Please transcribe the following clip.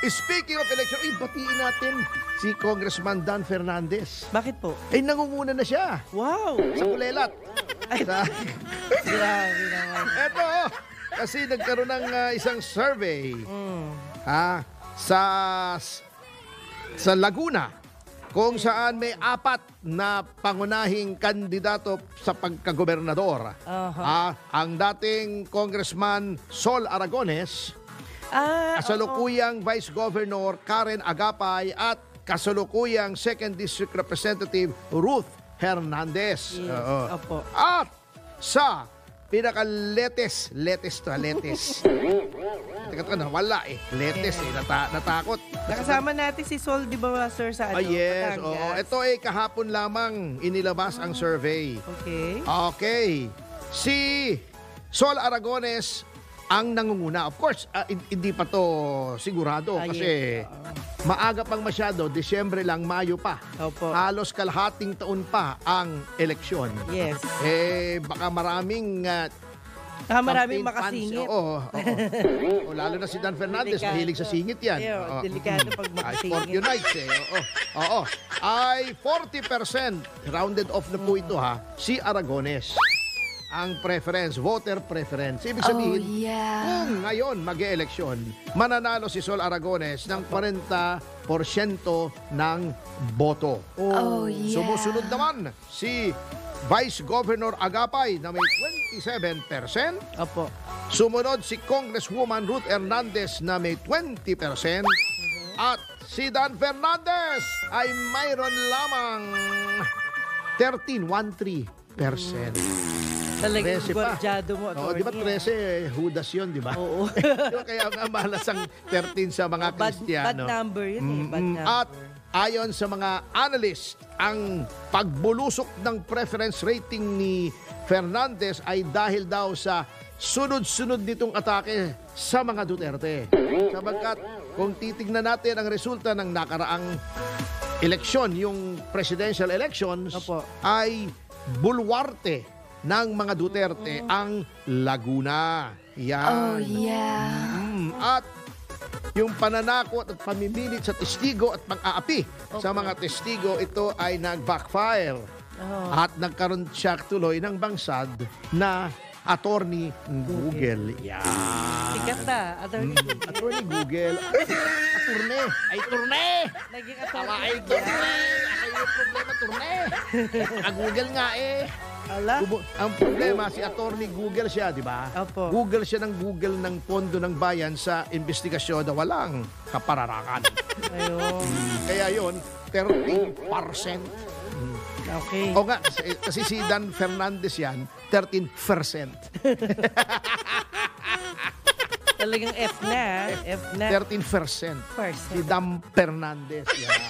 Speaking of election, batiin natin si Congressman Dan Fernandez. Bakit po? Nangunguna na siya Wow! sa kulelat. Sa, Grabe naman. eto, kasi nagkaroon ng isang survey sa Laguna kung saan may 4 na pangunahing kandidato sa pagkagobernador. Ang dating Congressman Sol Aragones, kasalukuyang Vice Governor Karen Agapay at kasalukuyang 2nd District Representative Ruth Hernandez. Yes. Opo. At sa pinaka-letes. Teka, nawala letes natakot. Nakasama natin si Sol, di ba, sir, sa Yes. Batangas? Ito kahapon lamang inilabas ang survey. Okay. Okay. Si Sol Aragones ang nangunguna. Of course, hindi pa to sigurado kasi maaga pang masyado, Disyembre lang, Mayo pa. Opo. Halos kalahating taon pa ang eleksyon. Yes. Baka maraming Maraming campaign makasingit. fans. Oo. Lalo na si Dan Fernandez, Delikado. mahilig sa singit yan. Delikado pag makasingit. Fortunites Oo. Ay 40%, rounded off na po ito si Aragones. Ang preference, voter preference. Ibig sabihin, kung ngayon mag-e-eleksyon, mananalo si Sol Aragones ng 40% ng boto. Sumusunod naman si Vice Governor Agapay na may 27%. Opo. Sumunod si Congresswoman Ruth Hernandez na may 20%. At si Dan Fernandez ay mayroon lamang 13%. Talagang 13 pa. gordyado mo. Di ba 13 Judas yun, di ba? Oo. Kaya nga malas ang 13 sa mga Kristiyano. Bad number yun Bad number. At ayon sa mga analyst, ang pagbulusok ng preference rating ni Fernandez ay dahil daw sa sunod-sunod nitong atake sa mga Duterte. Sapagkat kung titignan natin ang resulta ng nakaraang eleksyon, yung presidential elections, ay bulwarte ng mga Duterte ang Laguna. Yan. At yung pananakot at pamimilit sa testigo at pang-aapi sa mga testigo, ito ay nag-backfire. At nagkaroon siya tuloy ng bangsad na attorney Google. Yan. Sikat na. Attorney Google. Turne! Naging Ay, turne! Ay, yung problema, turne! Google nga Ala? Ang problema, si attorney Google siya, di ba? Opo. Google siya ng Google ng pondo ng bayan sa investigasyon na walang kapararakan. Ayun. Kaya yun, 13%. Okay. O nga, kasi si Dan Fernandez yan, 13%. Talagang F na. F na. 13%. Si Dan Fernandez yan.